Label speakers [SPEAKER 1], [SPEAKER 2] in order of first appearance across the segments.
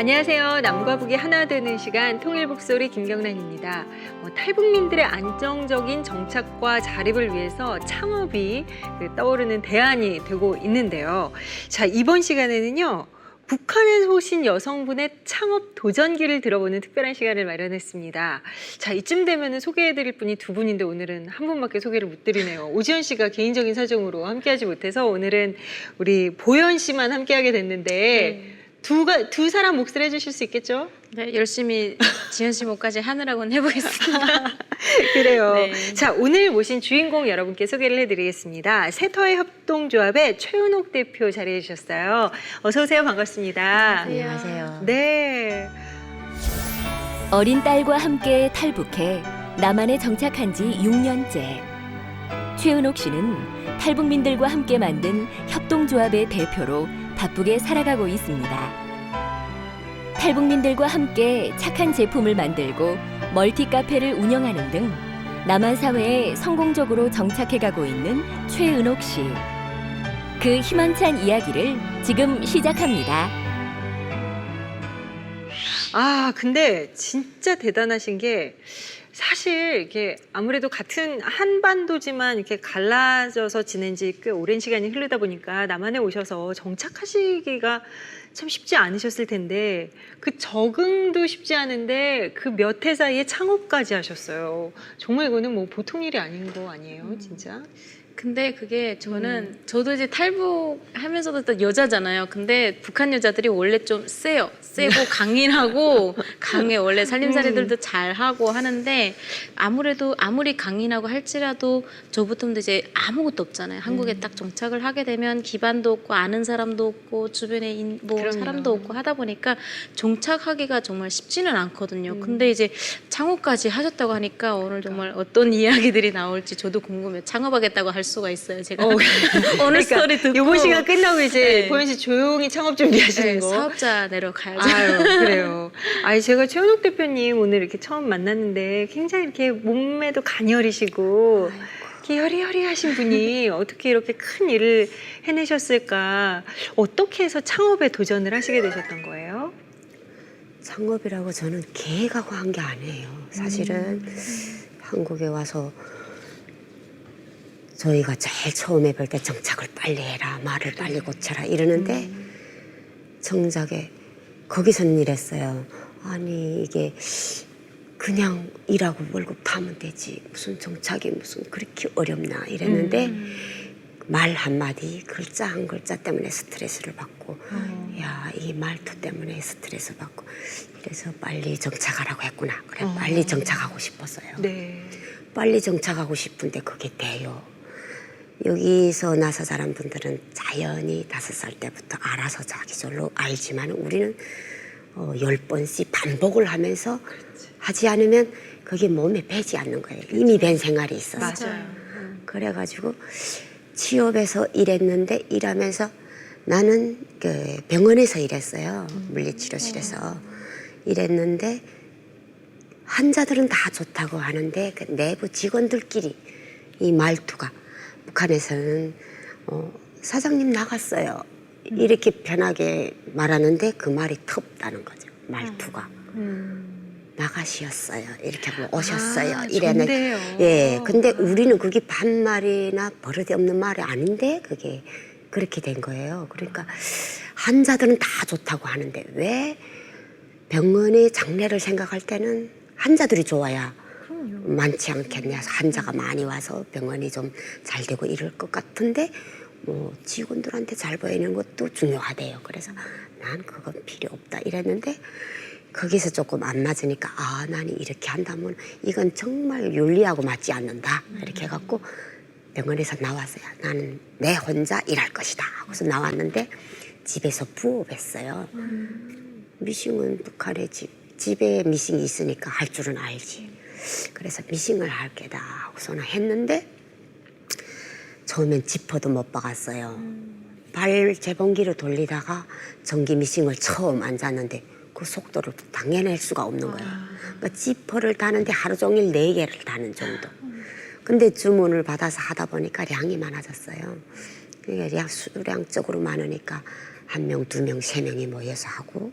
[SPEAKER 1] 안녕하세요. 남과 북이 하나 되는 시간 통일북소리 김경란입니다. 탈북민들의 안정적인 정착과 자립을 위해서 창업이 떠오르는 대안이 되고 있는데요. 자, 이번 시간에는요. 북한에서 오신 여성분의 창업 도전기를 들어보는 특별한 시간을 마련했습니다. 자, 이쯤 되면 소개해드릴 분이 두 분인데 오늘은 한 분밖에 소개를 못 드리네요. 오지연 씨가 개인적인 사정으로 함께하지 못해서 오늘은 우리 보연 씨만 함께하게 됐는데 두 사람 몫을 해주실 수 있겠죠?
[SPEAKER 2] 네, 열심히 지연 씨 목까지 하느라고는 해보겠습니다.
[SPEAKER 1] 그래요.
[SPEAKER 2] 네.
[SPEAKER 1] 자, 오늘 모신 주인공 여러분께 소개를 해드리겠습니다. 세터의 협동조합의 최은옥 대표 자리해 주셨어요. 어서 오세요. 반갑습니다.
[SPEAKER 3] 안녕하세요.
[SPEAKER 1] 네.
[SPEAKER 3] 어린 딸과 함께 탈북해 남한에 정착한 지 6년째. 최은옥 씨는 탈북민들과 함께 만든 협동조합의 대표로 바쁘게 살아가고 있습니다. 탈북민들과 함께 착한 제품을 만들고 멀티 카페를 운영하는 등 남한 사회에 성공적으로 정착해가고 있는 최은옥 씨. 그 희망찬 이야기를 지금 시작합니다.
[SPEAKER 1] 아, 근데 진짜 대단하신 게 사실 이게 아무래도 같은 한반도지만 이렇게 갈라져서 지낸 지 꽤 오랜 시간이 흐르다 보니까 남한에 오셔서 정착하시기가 참 쉽지 않으셨을 텐데 그 적응도 쉽지 않은데 그 몇 해 사이에 창업까지 하셨어요. 정말 이거는 뭐 보통 일이 아닌 거 아니에요, 진짜?
[SPEAKER 2] 근데 그게 저도 이제 탈북하면서도 또 여자잖아요. 근데 북한 여자들이 원래 좀 세요. 세고 강인하고 강해. 원래 살림살이들도 잘하고 하는데 아무리 강인하고 할지라도 저부터도 이제 아무것도 없잖아요. 한국에 딱 정착을 하게 되면 기반도 없고 아는 사람도 없고 주변에 사람도 없고 하다 보니까 정착하기가 정말 쉽지는 않거든요. 근데 이제 창업까지 하셨다고 하니까 오늘 정말 어떤 이야기들이 나올지 저도 궁금해요. 창업하겠다고 할 수가 있어요. 제가 오늘 스토리 듣고
[SPEAKER 1] 이번 시간 끝나고 이제
[SPEAKER 2] 네.
[SPEAKER 1] 보현 씨 조용히 창업 준비하시는
[SPEAKER 2] 네,
[SPEAKER 1] 거.
[SPEAKER 2] 사업자 내려가야죠.
[SPEAKER 1] 아유, 그래요. 아니, 제가 최은옥 대표님 오늘 이렇게 처음 만났는데 굉장히 이렇게 몸매도 가녀리시고 이렇게 여리여리하신 분이 어떻게 이렇게 큰 일을 해내셨을까? 어떻게 해서 창업에 도전을 하시게 되셨던 거예요?
[SPEAKER 4] 창업이라고 저는 계획하고 한 게 아니에요. 사실은 한국에 와서 저희가 제일 처음에 볼 때 정착을 빨리 해라, 말을 빨리 고쳐라 이러는데 정작에 거기서는 이랬어요. 아니 이게 그냥 일하고 월급 타면 되지 무슨 정착이 무슨 그렇게 어렵나 이랬는데 말 한마디 글자 한 글자 때문에 스트레스를 받고 야, 이 말투 때문에 스트레스 받고 이래서 빨리 정착하라고 했구나. 그래 빨리 정착하고 싶었어요.
[SPEAKER 1] 네.
[SPEAKER 4] 빨리 정착하고 싶은데 그게 돼요. 여기서 나서 자란 분들은 자연히 5살 때부터 알아서 자기 절로 알지만 우리는 10번씩 반복을 하면서 하지 않으면 그게 몸에 배지 않는 거예요. 이미 된 생활이 있었어요.
[SPEAKER 1] 맞아요.
[SPEAKER 4] 그래가지고 취업해서 일했는데 일하면서 나는 그 병원에서 일했어요. 물리치료실에서 일했는데 환자들은 다 좋다고 하는데 그 내부 직원들끼리 이 말투가 북한에서는 사장님 나갔어요. 이렇게 편하게 말하는데 그 말이 텁다는 거죠. 말투가. 나가시었어요. 이렇게 하고 오셨어요. 이래는
[SPEAKER 1] 좋네요.
[SPEAKER 4] 예. 근데 우리는 그게 반말이나 버릇이 없는 말이 아닌데 그게 그렇게 된 거예요. 그러니까 환자들은 다 좋다고 하는데 왜 병원의 장래를 생각할 때는 환자들이 좋아야 많지 않겠냐. 환자가 많이 와서 병원이 좀 잘 되고 이럴 것 같은데 뭐 직원들한테 잘 보이는 것도 중요하대요. 그래서 난 그건 필요 없다 이랬는데 거기서 조금 안 맞으니까 아, 나는 이렇게 한다면 이건 정말 윤리하고 맞지 않는다. 이렇게 해갖고 병원에서 나왔어요. 나는 내 혼자 일할 것이다. 하고서 나왔는데 집에서 부업했어요. 미싱은 북한에 집에 미싱이 있으니까 할 줄은 알지. 그래서 미싱을 할 게다 하고서는 했는데 처음엔 지퍼도 못 박았어요. 발 재봉기를 돌리다가 전기 미싱을 처음 앉았는데 그 속도를 당해낼 수가 없는 거예요. 그러니까 지퍼를 다는데 하루 종일 4개를 다는 정도. 근데 주문을 받아서 하다 보니까 량이 많아졌어요. 그러니까 수량적으로 많으니까 1명, 2명, 3명이 모여서 하고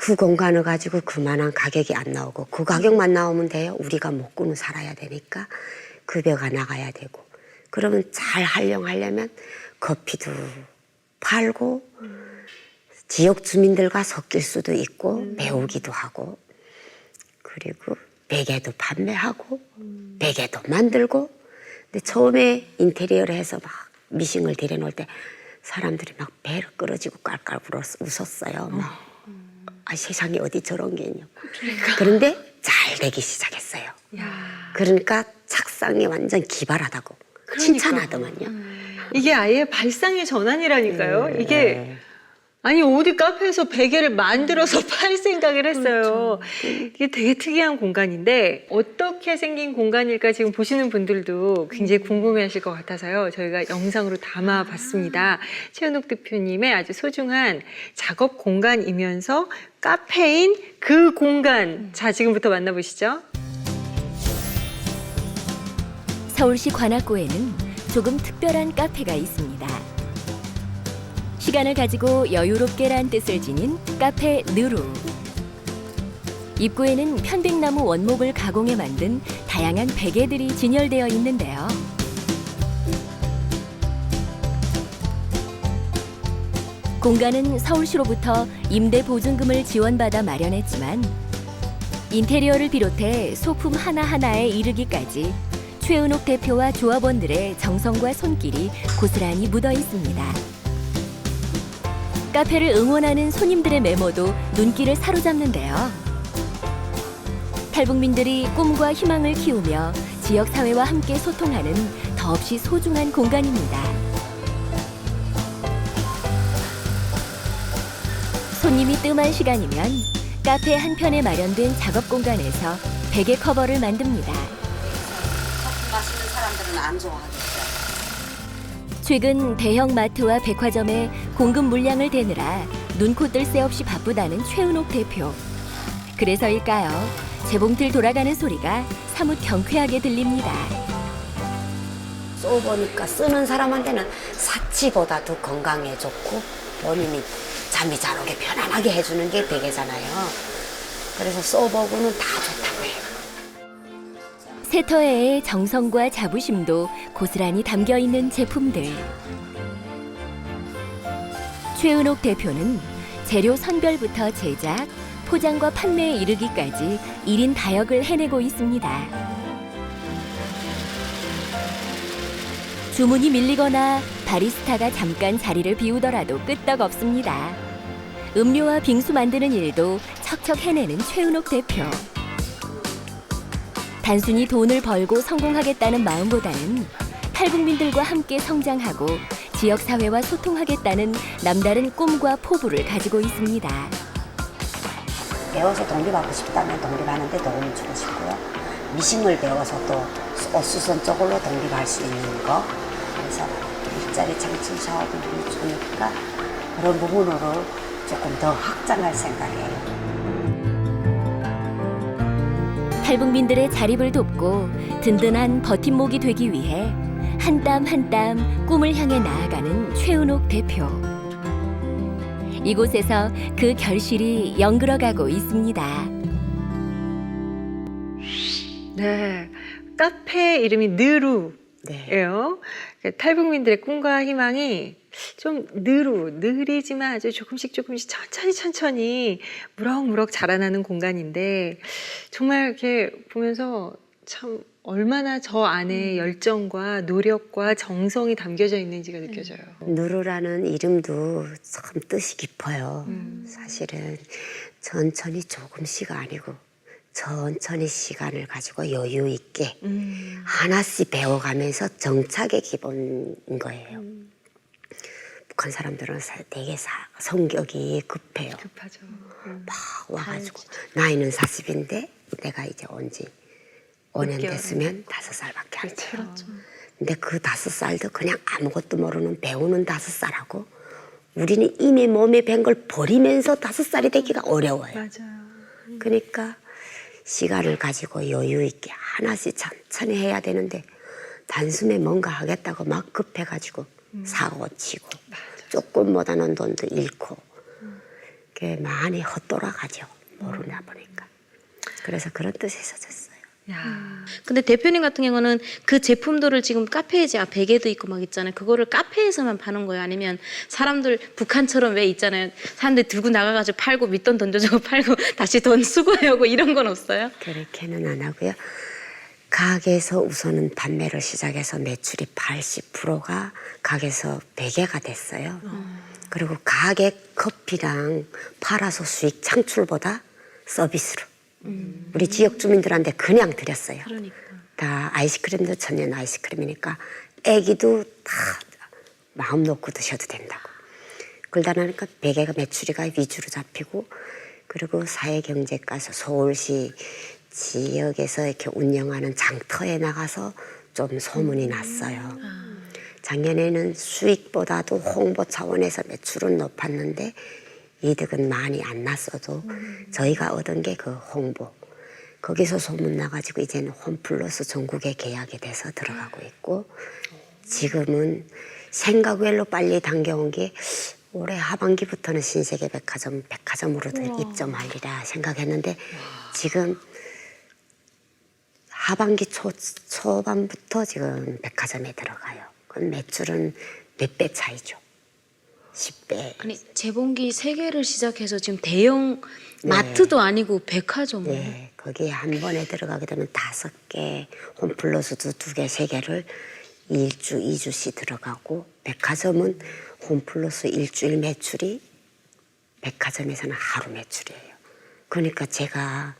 [SPEAKER 4] 그 공간을 가지고 그만한 가격이 안 나오고 그 가격만 나오면 돼요. 우리가 먹고는 살아야 되니까 급여가 나가야 되고 그러면 잘 활용하려면 커피도 팔고 지역 주민들과 섞일 수도 있고 배우기도 하고 그리고 베개도 판매하고 베개도 만들고 근데 처음에 인테리어를 해서 막 미싱을 들여놓을 때 사람들이 막 배를 끌어지고 깔깔 웃었어요. 막 아, 세상에 어디 저런 게 있냐고. 그런데 잘 되기 시작했어요. 그러니까 착상이 완전 기발하다고 칭찬하더만요.
[SPEAKER 1] 이게 아예 발상의 전환이라니까요. 이게 아니 어디 카페에서 베개를 만들어서 팔 생각을 했어요. 이게 되게 특이한 공간인데 어떻게 생긴 공간일까 지금 보시는 분들도 굉장히 궁금해하실 것 같아서요. 저희가 영상으로 담아봤습니다. 최은옥 대표님의 아주 소중한 작업 공간이면서 카페인 그 공간. 자, 지금부터 만나보시죠.
[SPEAKER 3] 서울시 관악구에는 조금 특별한 카페가 있습니다. 시간을 가지고 여유롭게란 뜻을 지닌 카페 느루. 입구에는 편백나무 원목을 가공해 만든 다양한 베개들이 진열되어 있는데요. 공간은 서울시로부터 임대 보증금을 지원받아 마련했지만 인테리어를 비롯해 소품 하나하나에 이르기까지 최은옥 대표와 조합원들의 정성과 손길이 고스란히 묻어 있습니다. 카페를 응원하는 손님들의 메모도 눈길을 사로잡는데요. 탈북민들이 꿈과 희망을 키우며 지역사회와 함께 소통하는 더없이 소중한 공간입니다. 손님이 뜸한 시간이면 카페 한편에 마련된 작업 공간에서 베개 커버를 만듭니다.
[SPEAKER 4] 마시는 사람들은 안 좋아하겠죠.
[SPEAKER 3] 최근 대형 마트와 백화점에 공급 물량을 대느라 눈코 뜰 새 없이 바쁘다는 최은옥 대표. 그래서일까요? 재봉틀 돌아가는 소리가 사뭇 경쾌하게 들립니다.
[SPEAKER 4] 써보니까 쓰는 사람한테는 사치보다도 건강에 좋고 본인이 잠이 잘 오게 편안하게 해주는 게 베개잖아요. 그래서 써보고는 다 좋다고 해요.
[SPEAKER 3] 세터에의 정성과 자부심도 고스란히 담겨 있는 제품들. 최은옥 대표는 재료 선별부터 제작, 포장과 판매에 이르기까지 1인 다역을 해내고 있습니다. 주문이 밀리거나 바리스타가 잠깐 자리를 비우더라도 끄떡없습니다. 음료와 빙수 만드는 일도 척척 해내는 최은옥 대표. 단순히 돈을 벌고 성공하겠다는 마음보다는 탈북민들과 함께 성장하고 지역사회와 소통하겠다는 남다른 꿈과 포부를 가지고 있습니다.
[SPEAKER 4] 배워서 독립하고 싶다면 독립하는 데 도움을 주고 싶고요. 미싱을 배워서 또 옷수선 쪽으로 독립할 수 있는 거. 그래서 일자리 창출 사업을 주니까 그런 부분으로 조금 더 확장할 생각이에요.
[SPEAKER 3] 탈북민들의 자립을 돕고 든든한 버팀목이 되기 위해 한 땀 한 땀 꿈을 향해 나아가는 최은옥 대표. 이곳에서 그 결실이 연그러가고 있습니다.
[SPEAKER 1] 네, 카페 이름이 느루예요.
[SPEAKER 4] 네.
[SPEAKER 1] 탈북민들의 꿈과 희망이 좀 느리지만 아주 조금씩 천천히 무럭무럭 자라나는 공간인데 정말 이렇게 보면서 참 얼마나 저 안에 열정과 노력과 정성이 담겨져 있는지가 느껴져요.
[SPEAKER 4] 누르라는 이름도 참 뜻이 깊어요. 사실은 천천히 조금씩 아니고 천천히 시간을 가지고 여유 있게 하나씩 배워가면서 정착의 기본인 거예요. 북한 사람들은 되게 성격이 급해요.
[SPEAKER 1] 급하죠.
[SPEAKER 4] 막 와가지고 나이는 40인데 내가 이제 온 지 5년 됐으면 5살밖에 안 돼요.
[SPEAKER 1] 그렇죠.
[SPEAKER 4] 근데 그 5살도 그냥 아무것도 모르는 배우는 5살하고 우리는 이미 몸에 밴 걸 버리면서 5살이 되기가 어려워요.
[SPEAKER 1] 맞아요.
[SPEAKER 4] 그러니까 시간을 가지고 여유 있게 하나씩 천천히 해야 되는데 단숨에 뭔가 하겠다고 막 급해가지고 사고 치고 조금 못하는 돈도 잃고 그게 많이 헛돌아가죠. 모르나 보니까. 그래서 그런 뜻에서 졌어요.
[SPEAKER 1] 야.
[SPEAKER 2] 근데 대표님 같은 경우는 그 제품들을 지금 카페에 이제 베개도 있고 막 있잖아요. 그거를 카페에서만 파는 거예요? 아니면 사람들 북한처럼 왜 있잖아요. 사람들 들고 나가가지고 팔고 밑돈 던져주고 팔고 다시 돈 수거해오고 이런 건 없어요?
[SPEAKER 4] 그렇게는 안 하고요. 가게에서 우선은 판매를 시작해서 매출이 80%가 가게에서 베개가 됐어요. 그리고 가게 커피랑 팔아서 수익 창출보다 서비스로 우리 지역 주민들한테 그냥 드렸어요.
[SPEAKER 2] 그러니까.
[SPEAKER 4] 다 아이스크림도 천연 아이스크림이니까 애기도 다 마음 놓고 드셔도 된다고. 그러다 보니까 베개가 매출이가 위주로 잡히고 그리고 사회경제과에서 서울시 지역에서 이렇게 운영하는 장터에 나가서 좀 소문이 났어요. 작년에는 수익보다도 홍보 차원에서 매출은 높았는데 이득은 많이 안 났어도 저희가 얻은 게 그 홍보. 거기서 소문 나가지고 이제는 홈플러스 전국에 계약이 돼서 들어가고 있고 지금은 생각 외로 빨리 당겨온 게 올해 하반기부터는 신세계 백화점으로 입점하리라 생각했는데 지금 하반기 초반부터 지금 백화점에 들어가요. 그럼 매출은 몇 배 차이죠. 10배.
[SPEAKER 2] 아니 재봉기 3개를 시작해서 지금 대형
[SPEAKER 4] 네.
[SPEAKER 2] 마트도 아니고 백화점.
[SPEAKER 4] 네, 거기에 한 번에 들어가게 되면 5개, 홈플러스도 2개, 3개를 1주, 2주씩 들어가고 백화점은 홈플러스 일주일 매출이 백화점에서는 하루 매출이에요. 그러니까 제가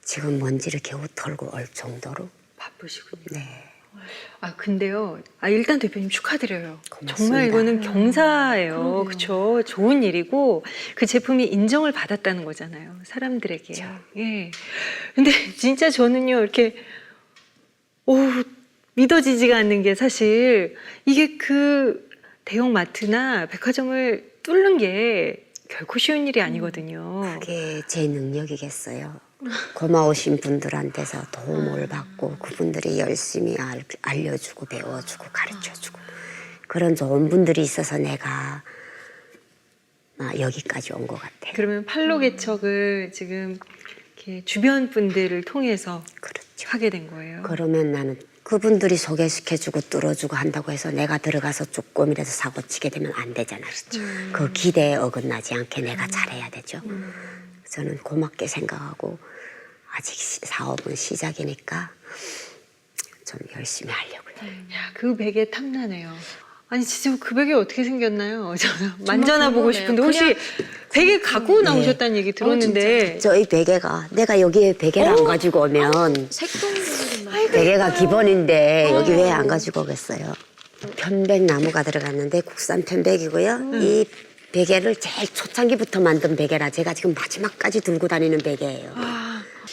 [SPEAKER 4] 지금 먼지를 겨우 털고 올 정도로
[SPEAKER 1] 바쁘시군요.
[SPEAKER 4] 네.
[SPEAKER 1] 아 근데요. 일단 대표님 축하드려요.
[SPEAKER 4] 고맙습니다.
[SPEAKER 1] 정말 이거는 경사예요. 그렇죠. 좋은 일이고 그 제품이 인정을 받았다는 거잖아요. 사람들에게.
[SPEAKER 4] 그렇죠.
[SPEAKER 1] 예. 근데 진짜 저는요 이렇게 믿어지지가 않는 게 사실 이게 그 대형 마트나 백화점을 뚫는 게 결코 쉬운 일이 아니거든요.
[SPEAKER 4] 그게 제 능력이겠어요. 고마우신 분들한테서 도움을 받고 그분들이 열심히 알려주고 배워주고 가르쳐주고 그런 좋은 분들이 있어서 내가 여기까지 온 것 같아요.
[SPEAKER 1] 그러면 팔로 개척을 지금 이렇게 주변 분들을 통해서
[SPEAKER 4] 그렇죠.
[SPEAKER 1] 하게 된 거예요.
[SPEAKER 4] 그러면 나는 그분들이 소개시켜주고 뚫어주고 한다고 해서 내가 들어가서 조금이라도 사고 치게 되면 안 되잖아요. 그 기대에 어긋나지 않게 내가 잘해야 되죠. 저는 고맙게 생각하고 아직 사업은 시작이니까 좀 열심히 하려고요.
[SPEAKER 1] 야, 그 베개 탐나네요. 아니 진짜 그 베개 어떻게 생겼나요? 저 만져나 보고
[SPEAKER 2] 궁금해요.
[SPEAKER 1] 싶은데 혹시 베개 갖고 나오셨다는 얘기 들었는데
[SPEAKER 4] 저희 베개가 내가 여기에 베개를 안 가지고 오면
[SPEAKER 2] 색동들이 막.
[SPEAKER 4] 베개가 기본인데 여기 왜 안 가지고 오겠어요? 편백나무가 들어갔는데 국산 편백이고요. 이 베개를 제일 초창기부터 만든 베개라 제가 지금 마지막까지 들고 다니는 베개예요.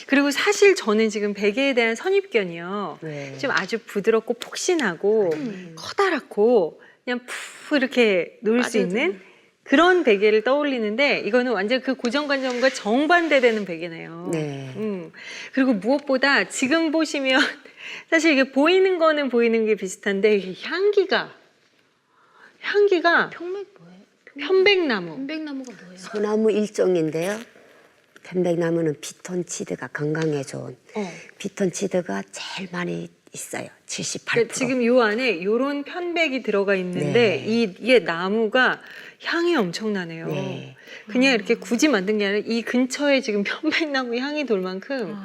[SPEAKER 1] 그리고 사실 저는 지금 베개에 대한 선입견이요.
[SPEAKER 4] 네.
[SPEAKER 1] 좀 아주 부드럽고 폭신하고 커다랗고 그냥 푹 이렇게 놓을 수 있는 그런 베개를 떠올리는데 이거는 완전 그 고정관념과 정반대되는 베개네요.
[SPEAKER 4] 네.
[SPEAKER 1] 그리고 무엇보다 지금 보시면 사실 이게 보이는 거는 보이는 게 비슷한데 이게 향기가
[SPEAKER 2] 평맥 뭐예요?
[SPEAKER 1] 편백나무.
[SPEAKER 2] 편백나무가 뭐예요?
[SPEAKER 4] 소나무 일종인데요. 편백나무는 피톤치드가 건강에 좋은 피톤치드가 제일 많이 있어요. 78%.
[SPEAKER 1] 그러니까 지금 요 안에 요런 편백이 들어가 있는데
[SPEAKER 4] 네.
[SPEAKER 1] 이게 나무가 향이 엄청나네요.
[SPEAKER 4] 네.
[SPEAKER 1] 그냥 이렇게 굳이 만든 게 아니라 이 근처에 지금 편백나무 향이 돌 만큼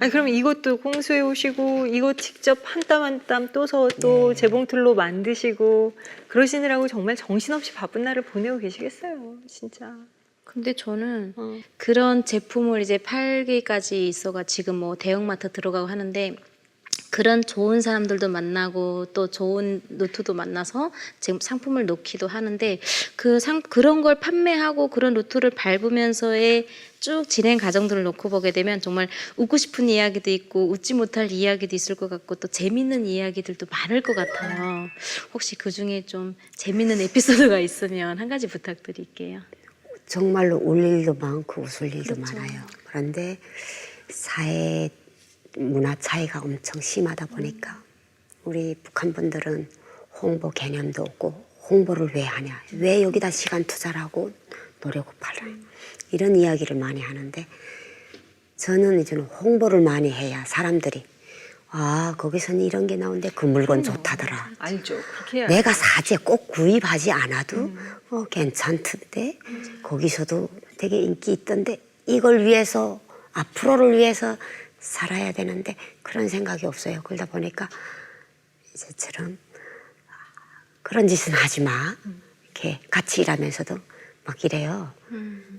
[SPEAKER 1] 아니 그럼 이것도 공수해 오시고 이거 직접 한 땀 한 땀 떠서 또
[SPEAKER 4] 네.
[SPEAKER 1] 재봉틀로 만드시고 그러시느라고 정말 정신없이 바쁜 날을 보내고 계시겠어요. 진짜.
[SPEAKER 2] 근데 저는
[SPEAKER 1] 어.
[SPEAKER 2] 그런 제품을 이제 팔기까지 있어가 지금 뭐 대형마트 들어가고 하는데 그런 좋은 사람들도 만나고 또 좋은 루트도 만나서 지금 상품을 놓기도 하는데 그런 걸 판매하고 그런 루트를 밟으면서의 쭉 진행 과정들을 놓고 보게 되면 정말 웃고 싶은 이야기도 있고 웃지 못할 이야기도 있을 것 같고 또 재밌는 이야기들도 많을 것 같아요. 혹시 그 중에 좀 재밌는 에피소드가 있으면 한 가지 부탁드릴게요.
[SPEAKER 4] 정말로 울 일도 많고 웃을 일도 많아요. 그런데 사회 문화 차이가 엄청 심하다 보니까 우리 북한 분들은 홍보 개념도 없고 홍보를 왜 하냐, 왜 여기다 시간 투자를 하고 노려고 팔아요. 이런 이야기를 많이 하는데 저는 이제는 홍보를 많이 해야 사람들이 아 거기서는 이런 게 나오는데 그 물건 좋다더라.
[SPEAKER 1] 알죠. 그렇게 해야
[SPEAKER 4] 내가 사재 꼭 구입하지 않아도 괜찮던데 거기서도 되게 인기 있던데 이걸 위해서 앞으로를 위해서 살아야 되는데 그런 생각이 없어요. 그러다 보니까 이제처럼 그런 짓은 하지 마. 이렇게 같이 일하면서도 막 이래요.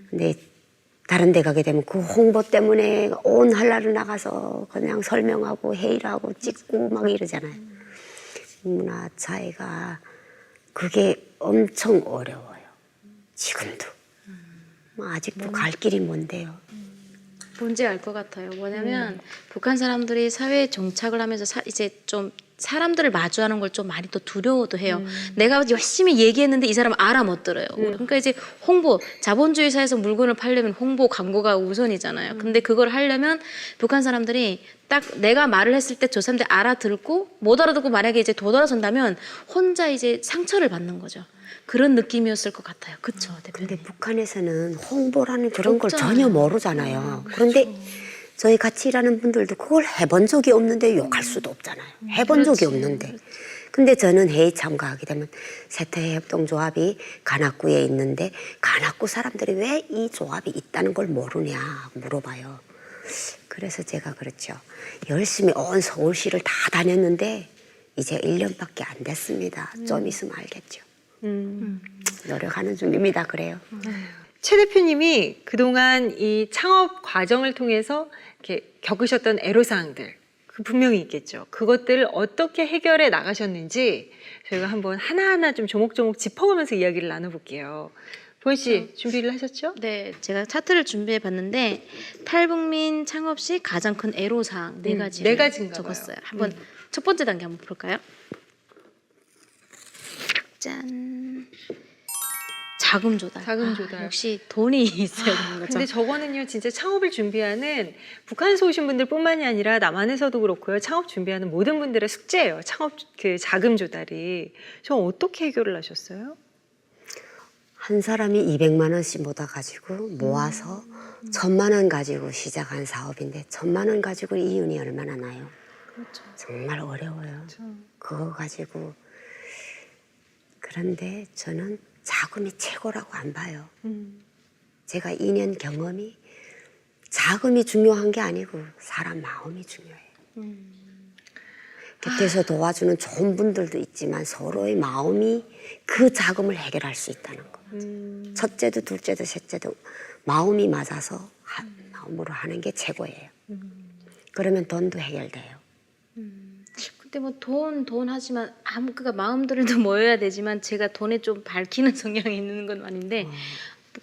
[SPEAKER 4] 근데 다른 데 가게 되면 그 홍보 때문에 온 한라를 나가서 그냥 설명하고 회의를 하고 찍고 막 이러잖아요. 문화 차이가 그게 엄청 어려워요. 지금도. 아직도 갈 길이 먼데요.
[SPEAKER 2] 뭔지 알 것 같아요. 뭐냐면 북한 사람들이 사회에 정착을 하면서 이제 좀 사람들을 마주하는 걸 좀 많이 또 두려워도 해요. 내가 열심히 얘기했는데 이 사람은 알아 못 들어요. 그러니까 이제 홍보, 자본주의 사회에서 물건을 팔려면 홍보, 광고가 우선이잖아요. 근데 그걸 하려면 북한 사람들이 딱 내가 말을 했을 때 저 사람들이 알아듣고 못 알아듣고 만약에 이제 도돌아선다면 혼자 이제 상처를 받는 거죠. 그런 느낌이었을 것 같아요. 그렇죠, 대표님.
[SPEAKER 4] 근데 북한에서는 홍보라는 그런 걸
[SPEAKER 2] 없잖아요.
[SPEAKER 4] 전혀 모르잖아요. 그런데 저희 같이 일하는 분들도 그걸 해본 적이 없는데 욕할 수도 없잖아요. 해본 적이 없는데. 근데 저는 회의 참가하게 되면 세태협동조합이 관악구에 있는데 관악구 사람들이 왜 이 조합이 있다는 걸 모르냐 물어봐요. 그래서 제가 그렇죠. 열심히 온 서울시를 다 다녔는데 이제 1년밖에 안 됐습니다. 좀 있으면 알겠죠. 노력하는 중입니다. 그래요.
[SPEAKER 1] 최 대표님이 그동안 이 창업 과정을 통해서 이렇게 겪으셨던 애로사항들 그 분명히 있겠죠. 그것들을 어떻게 해결해 나가셨는지 저희가 한번 하나하나 좀 조목조목 짚어보면서 이야기를 나눠볼게요. 보은 씨 준비를 하셨죠?
[SPEAKER 2] 네, 제가 차트를 준비해 봤는데 탈북민 창업 시 가장 큰 애로사항 네 가지
[SPEAKER 1] 네 가지인가
[SPEAKER 2] 적었어요.
[SPEAKER 1] 봐요.
[SPEAKER 2] 한번 첫 번째 단계 한번 볼까요? 짠. 자금 조달.
[SPEAKER 1] 자금 조달.
[SPEAKER 2] 역시 돈이 있어야 되는 거죠.
[SPEAKER 1] 근데 저거는요 진짜 창업을 준비하는 북한에서 오신 분들뿐만이 아니라 남한에서도 그렇고요 창업 준비하는 모든 분들의 숙제예요. 창업 그 자금 조달이. 저 어떻게 해결을 하셨어요?
[SPEAKER 4] 한 사람이 200만 원씩 모아가지고 모아서 1,000만 원 가지고 시작한 사업인데 1,000만 원 가지고 이윤이 얼마나 나요?
[SPEAKER 1] 그렇죠.
[SPEAKER 4] 정말 어려워요. 그거 가지고 그런데 저는 자금이 최고라고 안 봐요. 제가 2년 경험이 자금이 중요한 게 아니고 사람 마음이 중요해요. 곁에서 도와주는 좋은 분들도 있지만 서로의 마음이 그 자금을 해결할 수 있다는 거. 첫째도 둘째도 셋째도 마음이 맞아서 마음으로 하는 게 최고예요. 그러면 돈도 해결돼요.
[SPEAKER 2] 근데 뭐 돈 하지만 그러니까 마음들도 모여야 되지만 제가 돈에 좀 밝히는 성향이 있는 건 아닌데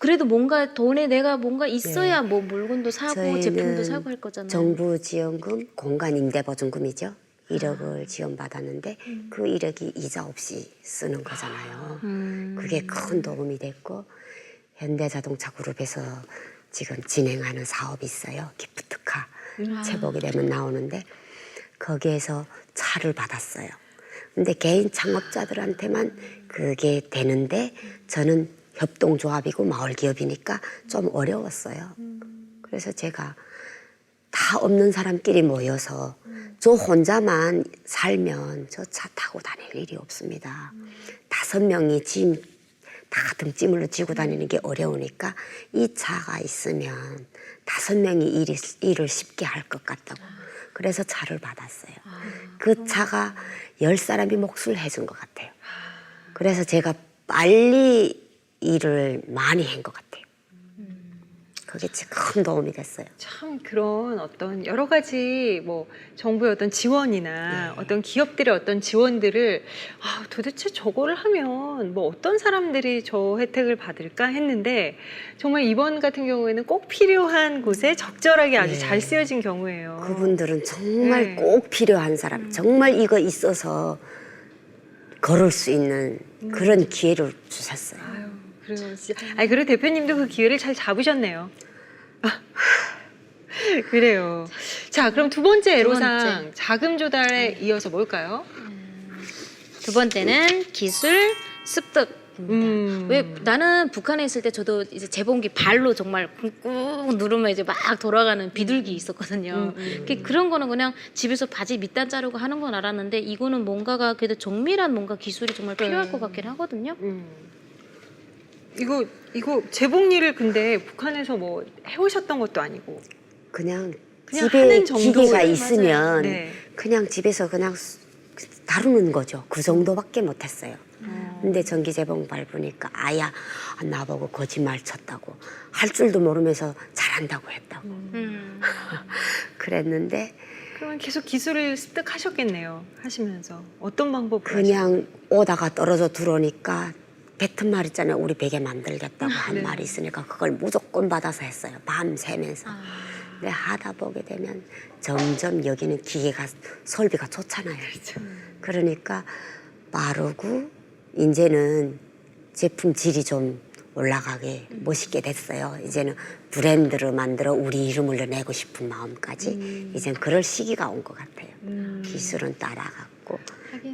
[SPEAKER 2] 그래도 뭔가 돈에 내가 뭔가 있어야 뭐 물건도 사고 제품도 사고 할 거잖아요.
[SPEAKER 4] 정부 지원금 공간 임대 보증금이죠. 1억을 지원받았는데 그 1억이 이자 없이 쓰는 거잖아요. 그게 큰 도움이 됐고 현대자동차 그룹에서 지금 진행하는 사업이 있어요. 기프트카 제복이 되면 나오는데 거기에서 차를 받았어요. 근데 개인 창업자들한테만 그게 되는데 저는 협동조합이고 마을기업이니까 좀 어려웠어요. 그래서 제가 다 없는 사람끼리 모여서 저 혼자만 살면 저 차 타고 다닐 일이 없습니다. 5명이 짐 다 등짐으로 지고 다니는 게 어려우니까 이 차가 있으면 5명이 일을 쉽게 할 것 같다고. 그래서 차를 받았어요. 그 차가 10사람이 몫을 해준 것 같아요. 그래서 제가 빨리 일을 많이 한 것 같아요. 그게 큰 도움이 됐어요.
[SPEAKER 1] 참 그런 어떤 여러 가지 뭐 정부의 어떤 지원이나 어떤 기업들의 어떤 지원들을 도대체 저거를 하면 뭐 어떤 사람들이 저 혜택을 받을까 했는데 정말 이번 같은 경우에는 꼭 필요한 곳에 적절하게 아주 잘 쓰여진 경우예요.
[SPEAKER 4] 그분들은 정말 꼭 필요한 사람, 정말 이거 있어서 걸을 수 있는 그런 기회를 주셨어요.
[SPEAKER 1] 아유, 그래요, 진짜. 아니 그리고 대표님도 그 기회를 잘 잡으셨네요. 그래요. 자, 그럼 두 번째 애로사항 자금 조달에 이어서 뭘까요?
[SPEAKER 2] 두 번째는 기술 습득. 느낍니다. 왜 나는 북한에 있을 때 저도 이제 재봉기 발로 정말 꾹꾹 누르면 이제 막 돌아가는 비둘기 있었거든요. 그런 거는 그냥 집에서 바지 밑단 자르고 하는 건 알았는데 이거는 뭔가가 그래도 정밀한 뭔가 기술이 정말 필요할 것 같긴 하거든요.
[SPEAKER 1] 이거 재봉일을 근데 북한에서 뭐 해오셨던 것도 아니고
[SPEAKER 4] 그냥
[SPEAKER 1] 그냥
[SPEAKER 4] 집에
[SPEAKER 1] 하는 정도예요.
[SPEAKER 4] 기계가 있으면
[SPEAKER 1] 네.
[SPEAKER 4] 그냥 집에서 그냥 다루는 거죠. 그 정도밖에 못했어요. 근데 전기재봉 밟으니까 아야 나보고 거짓말 쳤다고 할 줄도 모르면서 잘한다고 했다고 그랬는데
[SPEAKER 1] 그러면 계속 기술을 습득하셨겠네요. 하시면서 어떤 방법으로
[SPEAKER 4] 그냥 오다가 떨어져 들어오니까 뱉은 말 있잖아요. 우리 베개 만들겠다고 한 말이 있으니까 그걸 무조건 받아서 했어요. 밤 새면서. 근데 하다 보게 되면 점점 여기는 기계가 설비가 좋잖아요. 그러니까 빠르고 이제는 제품 질이 좀 올라가게 멋있게 됐어요. 이제는 브랜드를 만들어 우리 이름을 내고 싶은 마음까지 이젠 그럴 시기가 온 것 같아요. 기술은 따라갔고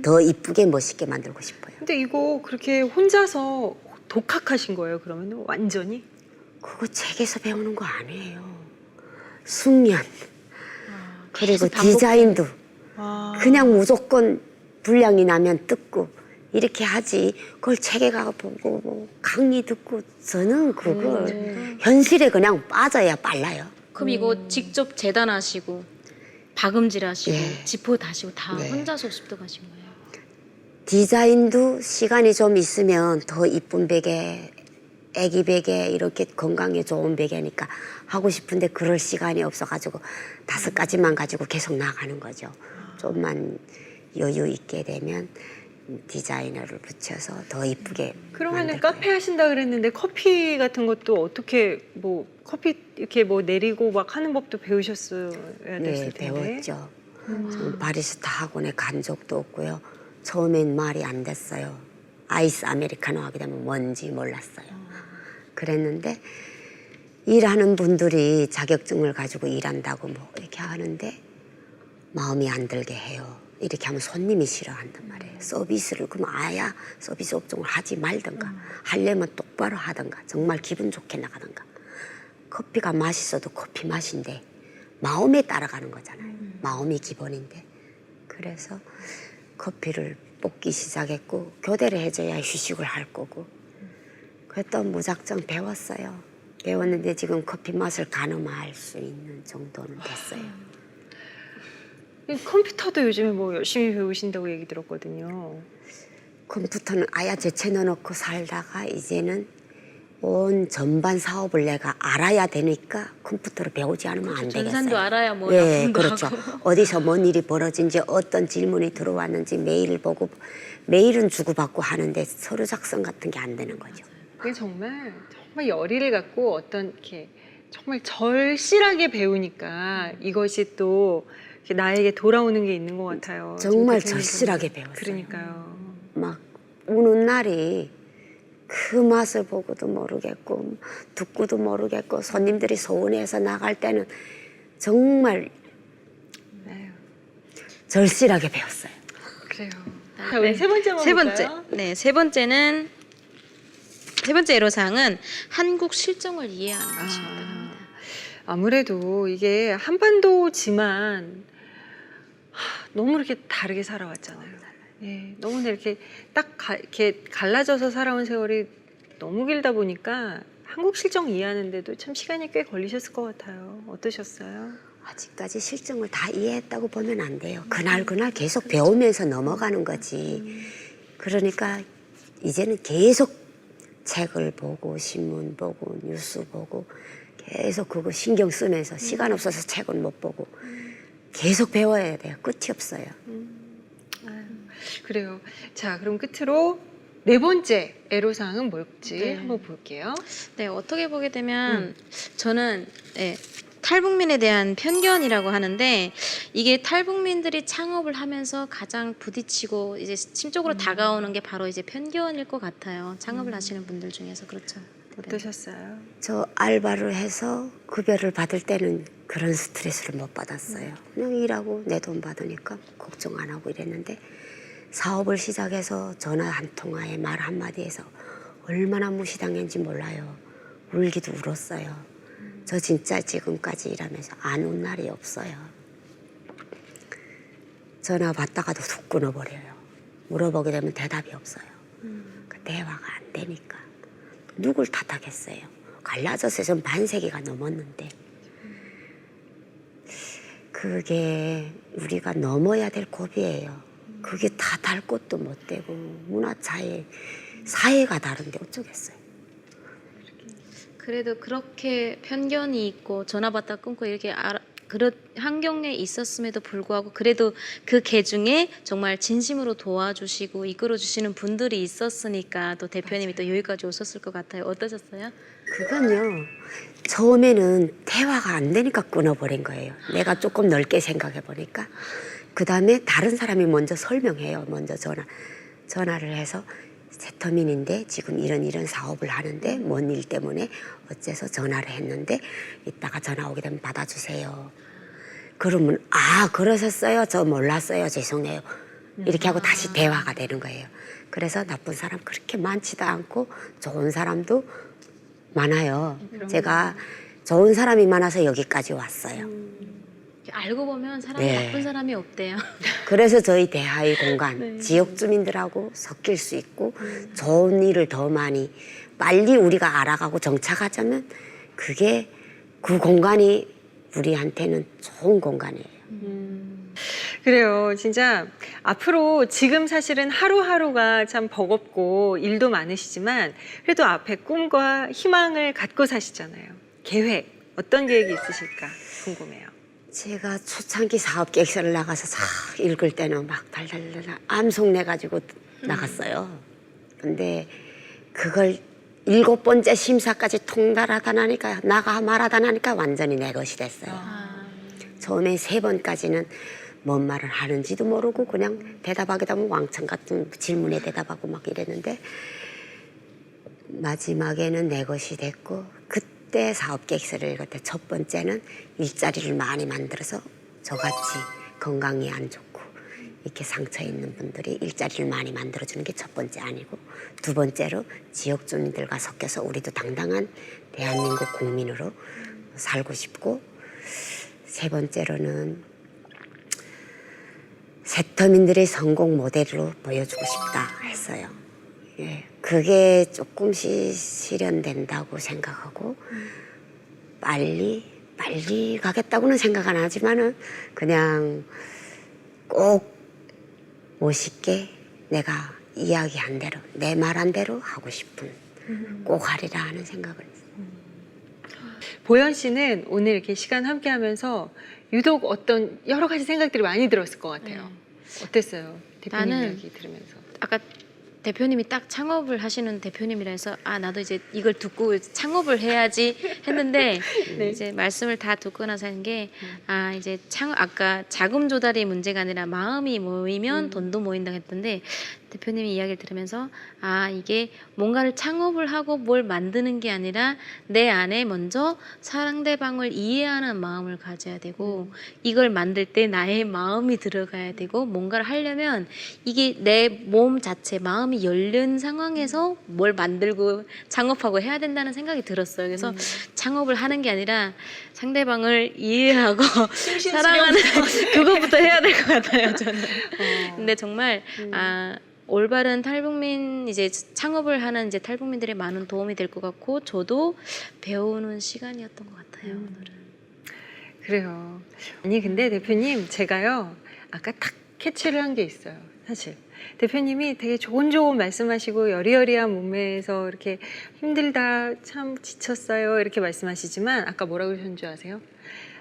[SPEAKER 4] 더 이쁘게 멋있게 만들고 싶어요.
[SPEAKER 1] 근데 이거 그렇게 혼자서 독학하신 거예요? 그러면 완전히?
[SPEAKER 4] 그거 책에서 배우는 거 아니에요. 숙련. 그리고
[SPEAKER 2] 계속 반복.
[SPEAKER 4] 디자인도 그냥
[SPEAKER 1] 아.
[SPEAKER 4] 무조건 분량이 나면 뜯고 이렇게 하지. 그걸 책에 가보고 뭐 강의 듣고 저는 그걸 현실에 그냥 빠져야 빨라요.
[SPEAKER 2] 그럼 이거 직접 재단하시고 박음질하시고
[SPEAKER 4] 네.
[SPEAKER 2] 지퍼 다시고 다
[SPEAKER 4] 네.
[SPEAKER 2] 혼자서 습득하신 거예요?
[SPEAKER 4] 디자인도 시간이 좀 있으면 더 이쁜 베개, 애기 베개 이렇게 건강에 좋은 베개니까 하고 싶은데 그럴 시간이 없어가지고 5가지만 가지고 계속 나가는 거죠. 좀만 여유 있게 되면 디자이너를 붙여서 더 이쁘게
[SPEAKER 1] 그러면은
[SPEAKER 4] 만들
[SPEAKER 1] 카페
[SPEAKER 4] 거예요.
[SPEAKER 1] 하신다 그랬는데 커피 같은 것도 어떻게 뭐 커피 이렇게 뭐 내리고 막 하는 법도 배우셨어야 됐을
[SPEAKER 4] 네,
[SPEAKER 1] 텐데.
[SPEAKER 4] 배웠죠. 저는 바리스타 학원에 간 적도 없고요. 처음엔 말이 안 됐어요. 아이스 아메리카노 하게 되면 뭔지 몰랐어요. 그랬는데 일하는 분들이 자격증을 가지고 일한다고 뭐 이렇게 하는데 마음이 안 들게 해요. 이렇게 하면 손님이 싫어한단 말이에요. 서비스를 그럼 아야 서비스 업종을 하지 말든가 하려면 똑바로 하든가 정말 기분 좋게 나가든가. 커피가 맛있어도 커피 맛인데 마음에 따라가는 거잖아요. 마음이 기본인데. 그래서 커피를 뽑기 시작했고 교대를 해줘야 휴식을 할 거고 그랬더니 무작정 배웠어요. 배웠는데 지금 커피 맛을 가늠할 수 있는 정도는 됐어요.
[SPEAKER 1] 이 컴퓨터도 요즘에 뭐 열심히 배우신다고 얘기 들었거든요.
[SPEAKER 4] 컴퓨터는 아야 제쳐놓고 살다가 이제는 온 전반 사업을 내가 알아야 되니까 컴퓨터를 배우지 않으면 안 되겠어요.
[SPEAKER 2] 전산도 알아야 뭐
[SPEAKER 4] 네,
[SPEAKER 2] 약품도
[SPEAKER 4] 그렇죠.
[SPEAKER 2] 하고.
[SPEAKER 4] 어디서 뭔 일이 벌어진지 어떤 질문이 들어왔는지 메일을 보고 메일은 주고받고 하는데 서류 작성 같은 게 안 되는 거죠.
[SPEAKER 1] 그게 정말 열의를 갖고 어떤 이렇게 정말 절실하게 배우니까 이것이 또 이렇게 나에게 돌아오는 게 있는 것 같아요.
[SPEAKER 4] 정말
[SPEAKER 1] 지금 대표님
[SPEAKER 4] 절실하게
[SPEAKER 1] 보면.
[SPEAKER 4] 배웠어요.
[SPEAKER 1] 그러니까요.
[SPEAKER 4] 막 우는 날이 그 맛을 보고도 모르겠고 듣고도 모르겠고 손님들이 서운해서 나갈 때는 정말
[SPEAKER 1] 아유,
[SPEAKER 4] 절실하게 배웠어요.
[SPEAKER 1] 그래요. 자, 우리 세 번째 한번
[SPEAKER 2] 세 번째.
[SPEAKER 1] 볼까요?
[SPEAKER 2] 네, 세 번째 애로사항은 한국 실정을 이해하는 것입니다.
[SPEAKER 1] 아무래도 이게 한반도지만 너무 이렇게 다르게 살아왔잖아요. 예, 너무 이렇게 이렇게 갈라져서 살아온 세월이 너무 길다 보니까 한국 실정 이해하는데도 참 시간이 꽤 걸리셨을 것 같아요. 어떠셨어요?
[SPEAKER 4] 아직까지 실정을 다 이해했다고 보면 안 돼요. 그날 계속 배우면서 넘어가는 거지. 그러니까 이제는 계속 책을 보고 신문 보고 뉴스 보고 계속 그거 신경 쓰면서 시간 없어서 책은 못 보고 계속 배워야 돼요. 끝이 없어요.
[SPEAKER 1] 아유, 그래요. 자, 그럼 끝으로 네 번째 애로사항은 뭘지
[SPEAKER 2] 네.
[SPEAKER 1] 한번 볼게요.
[SPEAKER 2] 네, 어떻게 보게 되면 저는 탈북민에 대한 편견이라고 하는데 이게 탈북민들이 창업을 하면서 가장 부딪히고 이제 심적으로 다가오는 게 바로 이제 편견일 것 같아요. 창업을 하시는 분들 중에서 그렇죠.
[SPEAKER 1] 어떠셨어요?
[SPEAKER 4] 저 알바를 해서 급여를 받을 때는 그런 스트레스를 못 받았어요. 그냥 일하고 내 돈 받으니까 걱정 안 하고 이랬는데 사업을 시작해서 전화 한 통화에 말 한마디에서 얼마나 무시당했는지 몰라요. 울기도 울었어요. 저 진짜 지금까지 일하면서 안 운 날이 없어요. 전화 받다가도 툭 끊어버려요. 물어보게 되면 대답이 없어요. 그 대화가 안 되니까. 누굴 탓하겠어요. 갈라져서 전 반세기가 넘었는데 그게 우리가 넘어야 될 고비예요. 그게 탓할 것도 못 되고 문화 차이, 사회가 다른데 어쩌겠어요.
[SPEAKER 2] 그래도 그렇게 편견이 있고 전화 받다 끊고 이렇게 그런 환경에 있었음에도 불구하고 그래도 그 계중에 정말 진심으로 도와주시고 이끌어주시는 분들이 있었으니까 또 대표님이 또 여기까지 오셨을 것 같아요. 어떠셨어요?
[SPEAKER 4] 그건요. 처음에는 대화가 안 되니까 끊어버린 거예요. 내가 조금 넓게 생각해 보니까. 그 다음에 다른 사람이 먼저 설명해요. 먼저 전화를 해서 세터민인데 지금 이런 사업을 하는데 뭔 일 때문에 어째서 전화를 했는데 이따가 전화 오게 되면 받아주세요. 그러면 아 그러셨어요? 저 몰랐어요. 죄송해요. 이렇게 하고 다시 대화가 되는 거예요. 그래서 나쁜 사람 그렇게 많지도 않고 좋은 사람도 많아요. 제가 좋은 사람이 많아서 여기까지 왔어요.
[SPEAKER 2] 알고 보면 사람이
[SPEAKER 4] 네.
[SPEAKER 2] 나쁜 사람이 없대요.
[SPEAKER 4] 그래서 저희 대하의 공간,
[SPEAKER 2] 네.
[SPEAKER 4] 지역 주민들하고 섞일 수 있고 좋은 일을 더 많이 빨리 우리가 알아가고 정착하자면 그게 그 공간이 우리한테는 좋은 공간이에요.
[SPEAKER 1] 그래요. 진짜 앞으로 지금 사실은 하루하루가 참 버겁고 일도 많으시지만 그래도 앞에 꿈과 희망을 갖고 사시잖아요. 계획, 어떤 계획이 있으실까 궁금해요.
[SPEAKER 4] 제가 초창기 사업 계획서를 나가서 싹 읽을 때는 막 달달달 암송 내가지고 나갔어요. 근데 그걸 7번째 심사까지 통달하다 나니까 나가 말하다 나니까 완전히 내 것이 됐어요. 처음에 3번까지는 뭔 말을 하는지도 모르고 그냥 대답하게 되면 왕창 같은 질문에 대답하고 막 이랬는데 마지막에는 내 것이 됐고 그때 사업 계획서를 읽을 때 첫 번째는 일자리를 많이 만들어서 저같이 건강이 안 좋고 이렇게 상처 있는 분들이 일자리를 많이 만들어주는 게 첫 번째 아니고 두 번째로 지역 주민들과 섞여서 우리도 당당한 대한민국 국민으로 살고 싶고 세 번째로는 세터민들의 성공 모델로 보여주고 싶다 했어요. 예, 그게 조금씩 실현된다고 생각하고 빨리 가겠다고는 생각 안 하지만은 그냥 꼭 멋있게 내가 이야기한 대로 내 말한 대로 하고 싶은 꼭 하리라 하는 생각을 했어요.
[SPEAKER 1] 보현 씨는 오늘 이렇게 시간 함께 하면서 유독 어떤 여러 가지 생각들이 많이 들었을 것 같아요. 어땠어요? 대표님
[SPEAKER 2] 나는
[SPEAKER 1] 이야기 들으면서.
[SPEAKER 2] 아까 대표님이 딱 창업을 하시는 대표님이라 해서 아 나도 이제 이걸 듣고 창업을 해야지 했는데
[SPEAKER 1] 네.
[SPEAKER 2] 이제 말씀을 다 듣고 나서 한 게 아 이제 아까 자금 조달이 문제가 아니라 마음이 모이면 돈도 모인다고 했던데 대표님이 이야기를 들으면서 아 이게 뭔가를 창업을 하고 뭘 만드는 게 아니라 내 안에 먼저 상대방을 이해하는 마음을 가져야 되고 이걸 만들 때 나의 마음이 들어가야 되고 뭔가를 하려면 이게 내 몸 자체 마음이 열린 상황에서 뭘 만들고 창업하고 해야 된다는 생각이 들었어요. 그래서 창업을 하는 게 아니라 상대방을 이해하고 사랑하는 그거부터 해야 될 것 같아요. 저는. 근데 정말 아 올바른 탈북민 이제 창업을 하는 이제 탈북민들의 많은 도움이 될 것 같고 저도 배우는 시간이었던 것 같아요. 오늘은.
[SPEAKER 1] 그래요. 아니 근데 대표님 제가요 아까 탁 캐치를 한 게 있어요. 사실 대표님이 되게 좋은 말씀하시고 여리여리한 몸매에서 이렇게 힘들다 참 지쳤어요 이렇게 말씀하시지만 아까 뭐라고 그러셨는 줄 아세요?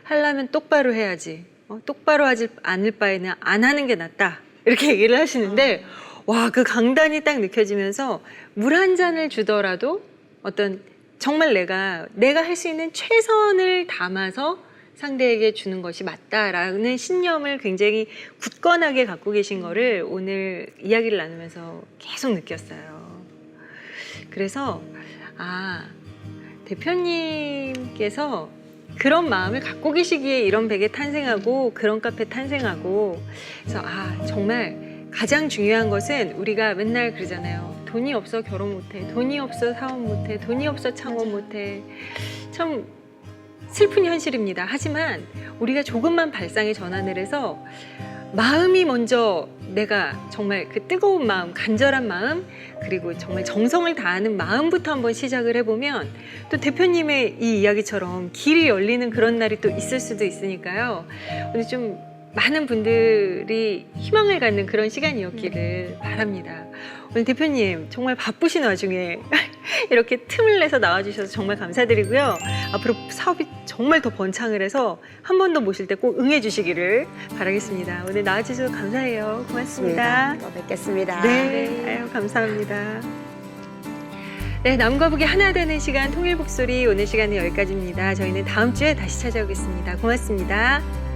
[SPEAKER 1] 하려면 똑바로 해야지. 똑바로 하지 않을 바에는 안 하는 게 낫다 이렇게 얘기를 하시는데 와, 그 강단이 딱 느껴지면서 물 한 잔을 주더라도 어떤 정말 내가 할 수 있는 최선을 담아서 상대에게 주는 것이 맞다라는 신념을 굉장히 굳건하게 갖고 계신 거를 오늘 이야기를 나누면서 계속 느꼈어요. 그래서 아, 대표님께서 그런 마음을 갖고 계시기에 이런 베개 탄생하고 그런 카페 탄생하고 그래서 아, 정말 가장 중요한 것은 우리가 맨날 그러잖아요. 돈이 없어 결혼 못해, 돈이 없어 사업 못해, 돈이 없어 창업 못해. 참 슬픈 현실입니다. 하지만 우리가 조금만 발상의 전환을 해서 마음이 먼저 내가 정말 그 뜨거운 마음, 간절한 마음, 그리고 정말 정성을 다하는 마음부터 한번 시작을 해보면 또 대표님의 이 이야기처럼 길이 열리는 그런 날이 또 있을 수도 있으니까요. 오늘 좀 많은 분들이 희망을 갖는 그런 시간이었기를 바랍니다. 오늘 대표님 정말 바쁘신 와중에 이렇게 틈을 내서 나와주셔서 정말 감사드리고요. 앞으로 사업이 정말 더 번창을 해서 한 번 더 모실 때 꼭 응해주시기를 바라겠습니다. 오늘 나와주셔서 감사해요. 고맙습니다.
[SPEAKER 4] 또 뵙겠습니다.
[SPEAKER 1] 네, 아유, 감사합니다. 네, 남과 북이 하나 되는 시간 통일북소리 오늘 시간은 여기까지입니다. 저희는 다음 주에 다시 찾아오겠습니다. 고맙습니다.